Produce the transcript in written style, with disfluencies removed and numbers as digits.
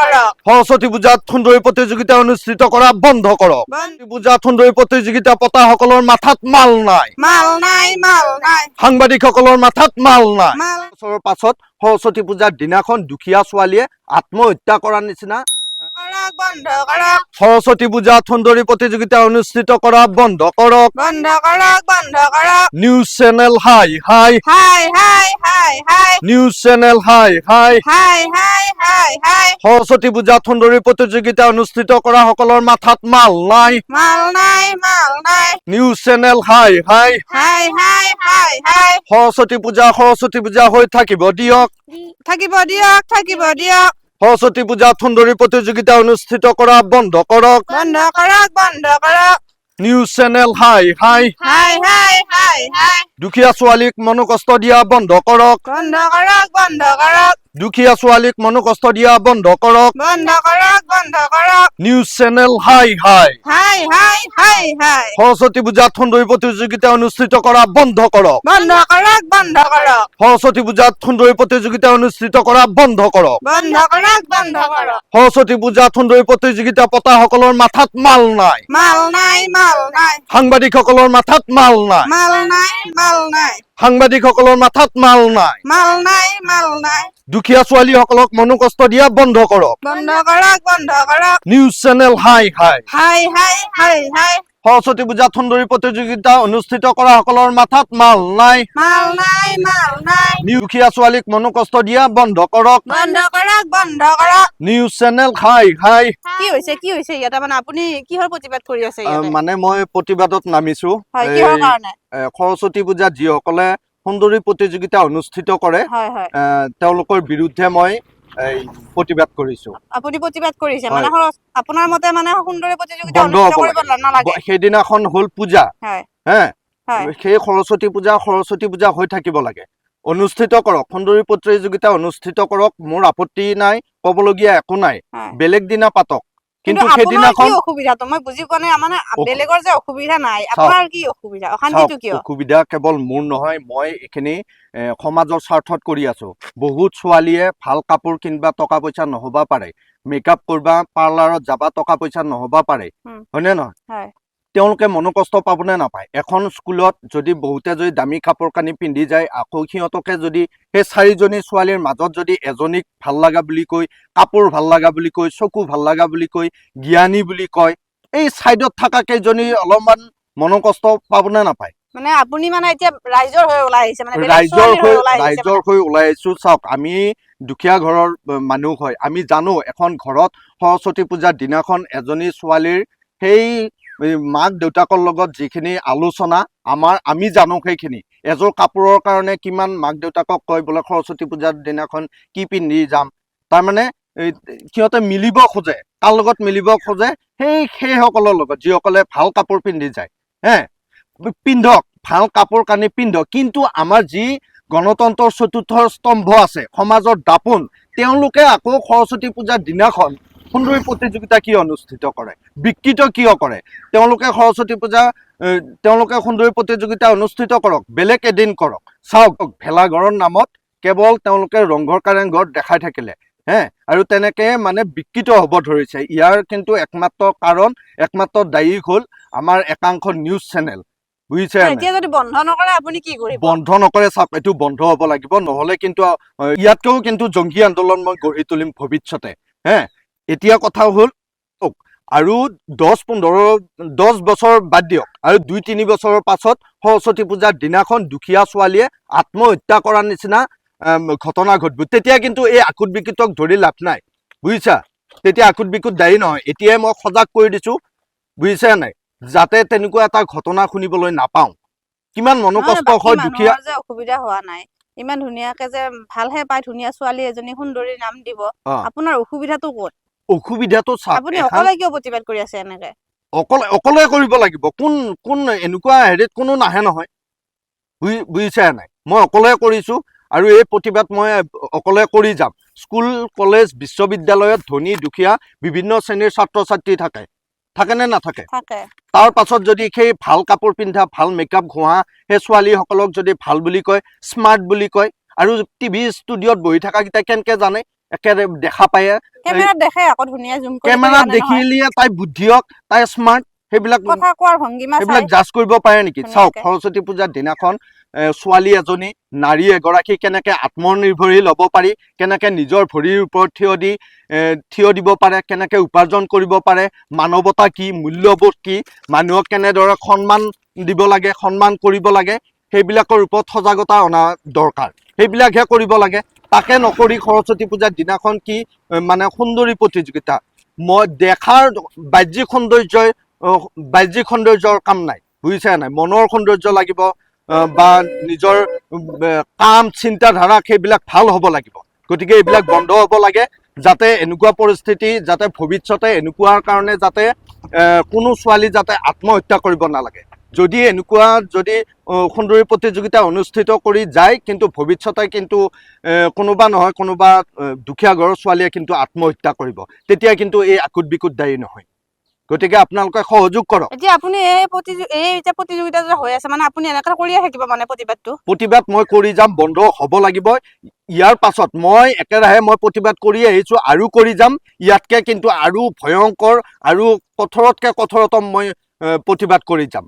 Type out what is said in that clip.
কৰক সৰস্বতী পূজাত সুন্দৰী প্ৰতিযোগিতা অনুষ্ঠিত কৰা বন্ধ কৰক পূজাত সুন্দৰী প্ৰতিযোগিতা পতাসকলৰ মাথাত মাল নাই মাল নাই সাংবাদিকসকলৰ মাথাত মাল নাই মাল বছৰৰ পাছত সৰস্বতী পূজাৰ দিনাখন দুখীয়া ছোৱালীয়ে আত্মহত্যা কৰাৰ নিচিনা কৰক বন্ধ কৰক সৰস্বতী পূজাত সুন্দৰী প্ৰতিযোগিতা অনুষ্ঠিত কৰা বন্ধ কৰক বন্ধ কৰক নিউজ চেনেল হাই হাই নিউজ চেনেল হাই হাই সৰস্বতী পূজাত সুন্দৰী প্ৰতিযোগিতা অনুষ্ঠিত কৰা সকলৰ মাথাত মাল নাই মাল নাই নিউজ চেনেল হাই সৰস্বতী পূজা হৈ থাকিব দিয়ক থাকিব দিয়ক সৰস্বতী পূজাত সুন্দৰী প্ৰতিযোগিতা অনুষ্ঠিত কৰা বন্ধ কৰক বন্ধ কৰক নিউজ চেনেল হাই দুখীয়া ছোৱালীক মনোকষ্ট দিয়া বন্ধ কৰক বন্ধ কৰক দুখীয়া ছোৱালীক মনোকষ্ট দিয়া বন্ধ কৰক বন্ধ কৰক নিউজ চেনেল হাই হাই সৰস্বতী পূজাত সুন্দৰী প্ৰতিযোগিতা অনুষ্ঠিত কৰা বন্ধ কৰক বন্ধ কৰক সৰস্বতী পূজাত সুন্দৰী প্ৰতিযোগিতা অনুষ্ঠিত কৰা বন্ধ কৰক বন্ধ কৰক সৰস্বতী পূজাত সুন্দৰী প্ৰতিযোগিতা পতাসকলৰ মাথাত মাল নাই মাল নাই সাংবাদিকসকলৰ মাথাত মাল নাই সাংবাদিকসকলৰ মাথাত মাল নাই মাল নাই দুখীয়া ছোৱালীসকলক মনোকষ্ট দিয়া বন্ধ কৰক বন্ধ কৰক নিউজ চেনেল হাই হাই সৰস্বতী পূজাত সুন্দৰী প্ৰতিযোগিতা অনুষ্ঠিত কৰা সকলৰ মাথাত মাল নাই মাল নাই দুখীয়া ছোৱালীক মনোকষ্ট দিয়া বন্ধ কৰক বন্ধ কৰক নিউজ চেনেল হাই কি হৈছে ইয়াতে মানে আপুনি কিহৰ প্ৰতিবাদ কৰি আছে মানে মই প্ৰতিবাদত নামিছো হয় কিহৰ কাৰণে সৰস্বতী পূজাত যিসকলে সুন্দৰী প্ৰতিযোগিতা অনুষ্ঠিত কৰে তেওঁলোকৰ বিৰুদ্ধে মই প্ৰতিবাদ কৰিছো আপুনি প্ৰতিবাদ কৰিছে মানে আপোনাৰ মতে মানে সুন্দৰী প্ৰতিযোগিতা অনুষ্ঠিত কৰিব নালাগে সেইদিনাখন হল পূজা সেই সৰস্বতী পূজা হৈ থাকিব লাগে অনুষ্ঠিত কৰক সুন্দৰী প্ৰতিযোগিতা অনুষ্ঠিত কৰক মোৰ আপত্তি নাই কবলগীয়া একো নাই বেলেগ দিনা পাতক কিন্তু সেইদিনাখন অসুবিধাটো মই বুজি পোৱা নাই মানে বেলেগৰ যে অসুবিধা নাই আপোনাৰ কি অসুবিধা অশান্তিটো কিয় অসুবিধা কেৱল মোৰ নহয় মই এইখিনি সমাজৰ স্বাৰ্থত কৰি আছো বহুত ছোৱালীয়ে ভাল কাপোৰ কিনবা টকা পইচা নহবা পাৰে মেকআপ কৰবা পাৰ্লাৰত যাবা টকা পইচা নহবা পাৰে হয়নে নহয় তেওঁলোকে মনোকষ্ট পাবনে নাপায় এখন স্কুলত যদি বহুতে যদি দামী কাপোৰ কানি পিন্ধি যায় আকৌ সিহঁতকে যদি সেই চাৰিজনী ছোৱালীৰ মাজত যদি এজনীক ভাল লগা বুলি কৈ কাপোৰ ভাল লগা বুলি কৈ চকু ভাল লগা বুলি কৈ জ্ঞানী বুলি কয় এই চাইডত থকা কেইজনী অলপমান মনোকষ্ট পাবনে নাপায় মানে আপুনি মানে এতিয়া ৰাইজৰ হৈ ওলাই আহিছে মানে ৰাইজৰ হৈ ওলাই আহিছো চাওক আমি দুখীয়া ঘৰৰ মানুহ হয় আমি জানো এখন ঘৰত সৰস্বতী পূজাৰ দিনাখন এজনী ছোৱালীৰ সেই মাক দেউতাকৰ লগত যিখিনি আলোচনা আমি জানো সেইখিনি এযোৰ কাপোৰৰ কাৰণে কিমান মাক দেউতাকক কয় বোলে সৰস্বতী পূজাৰ দিনাখন কি পিন্ধি যাম তাৰমানে সিহঁতে মিলিব খোজে কাৰ লগত মিলিব খোজে সেইসকলৰ লগত যিসকলে ভাল কাপোৰ পিন্ধি যায় পিন্ধক ভাল কাপোৰ কানি পিন্ধক কিন্তু আমাৰ যি গণতন্ত্ৰৰ চতুৰ্থ স্তম্ভ আছে সমাজৰ দাপোন তেওঁলোকে আকৌ সৰস্বতী পূজাৰ দিনাখন সুন্দৰী প্ৰতিযোগিতা কি অনুষ্ঠিত কৰে বিকৃত কিয় কৰে তেওঁলোকে সুন্দৰী প্ৰতিযোগিতা অনুষ্ঠিত কৰক বেলেগ এদিন কৰক চাওক ভেলাঘৰৰ নামত কেৱল তেওঁলোকে ৰংঘৰ কাৰেংঘৰ দেখাই থাকিলে আৰু তেনেকে মানে বিকৃত হ'ব ধৰিছে ইয়াৰ কিন্তু একমাত্ৰ দায়ী হ'ল আমাৰ একাংশ নিউজ চেনেল বুজিছে এতিয়া যদি বন্ধ নকৰে আপুনি কি কৰিব বন্ধ নকৰে চাওক এইটো বন্ধ হ'ব লাগিব নহলে কিন্তু ইয়াতকেও কিন্তু জংগী আন্দোলন মই গঢ়ি তুলিম ভৱিষ্যতে এতিয়া কথা হ'ল আৰু 10 বছৰ বাদ দিয়ক আৰু 2-3 বছৰৰ পাছত সৰস্বতী পূজাৰ দিনাখন দুখীয়া ছোৱালীয়ে আত্মহত্যা কৰাৰ নিচিনা ঘটনা ঘটব তেতিয়া কিন্তু এই আকুট বিকুটক ধৰি লাভ নাই বুজিছা তেতিয়া আকুট বিকুট দায়ী নহয় এতিয়াই মই সজাগ কৰি দিছো বুজিছে নাই যাতে তেনেকুৱা এটা ঘটনা শুনিবলৈ নাপাওঁ কিমান মনোকষ্ট হয় দুখীয়া যে অসুবিধা হোৱা নাই ইমান ধুনীয়াকে যে ভালহে পায় ধুনীয়া ছোৱালী এজনী সুন্দৰী নাম দিব আপোনাৰ অসুবিধাটো ক'ত অসুবিধাটো আপুনি অকলে কিয় প্ৰতিবাদ কৰি আছে এনেকে অকলে কৰিব লাগিব কোন এনেকুৱা হেৰিত কোনো নাহে নহয় বুজিছে নাই মই অকলে কৰিছো আৰু এই প্ৰতিবাদ মই অকলে কৰি যাম স্কুল কলেজ বিশ্ববিদ্যালয়ত ধনী দুখীয়া বিভিন্ন শ্ৰেণীৰ ছাত্ৰ ছাত্ৰী থাকে নে নাথাকে তাৰ পাছত যদি সেই ভাল কাপোৰ পিন্ধা ভাল মেকআপ ঘঁহা সেই ছোৱালীসকলক যদি ভাল বুলি কয় স্মাৰ্ট বুলি কয় আৰু টিভি ষ্টুডিঅ'ত বহি থকা কেইটা কেনেকে জানে একেবাৰে দেখা পায়ে কেমেৰাত দেখে আকৌ ধুনীয়া জুম কৰি কেমেৰাত দেখিলে তাই বুদ্ধি হওক তাই স্মাৰ্ট সেইবিলাক কথা কোৱাৰ ভংগিমা সেইবিলাক জাজ কৰিব পাৰে নেকি? চাওক সৰস্বতী পূজাৰ দিনাখন ছোৱালী এজনী নাৰী এগৰাকী কেনেকে আত্মনিৰ্ভৰশীল হ'ব পাৰি, কেনেকে নিজৰ ভৰিৰ ওপৰত থিয় দিব পাৰে, কেনেকে উপাৰ্জন কৰিব পাৰে, মানৱতা কি, মূল্যবোধ কি, মানুহক কেনেদৰে সন্মান দিব লাগে, সন্মান কৰিব লাগে, সেইবিলাকৰ ওপৰত সজাগতা অনা দৰকাৰ। সেইবিলাকহে কৰিব লাগে। তাকে নকৰি সৰস্বতী পূজাৰ দিনাখন কি মানে সুন্দৰী প্ৰতিযোগিতা, মই দেখাৰ বাহ্যিক সৌন্দৰ্যৰ কাম নাই, বুজিছে নাই? মনৰ সৌন্দৰ্য লাগিব বা নিজৰ কাম চিন্তাধাৰা সেইবিলাক ভাল হ'ব লাগিব। গতিকে এইবিলাক বন্ধ হ'ব লাগে, যাতে এনেকুৱা পৰিস্থিতি যাতে ভৱিষ্যতে এনেকুৱাৰ কাৰণে যাতে কোনো ছোৱালী যাতে আত্মহত্যা কৰিব নালাগে। যদি এনেকুৱা সুন্দৰী প্ৰতিযোগিতা অনুষ্ঠিত কৰি যায়, কিন্তু ভৱিষ্যতে কিন্তু কোনোবা নহয় কোনোবা দুখীয়া ঘৰৰ ছোৱালীয়ে কিন্তু আত্মহত্যা কৰিব, তেতিয়া কিন্তু এই আকুট বিকুট দায়ী নহয়। গতিকে আপোনালোকে সহযোগ কৰক। এতিয়া আপুনি এই যে প্ৰতিযোগিতা যে হৈ আছে মানে আপুনি এনেকৈ কৰিয়ে থাকিব মানে প্ৰতিবাদ মই কৰি যাম, বন্ধ হ'ব লাগিব। ইয়াৰ পাছত মই একেৰাহে প্ৰতিবাদ কৰি আহিছোঁ আৰু কৰি যাম। ইয়াতকে কিন্তু আৰু ভয়ংকৰ আৰু কঠোৰতকৈ কঠোৰতম মই প্ৰতিবাদ কৰি যাম।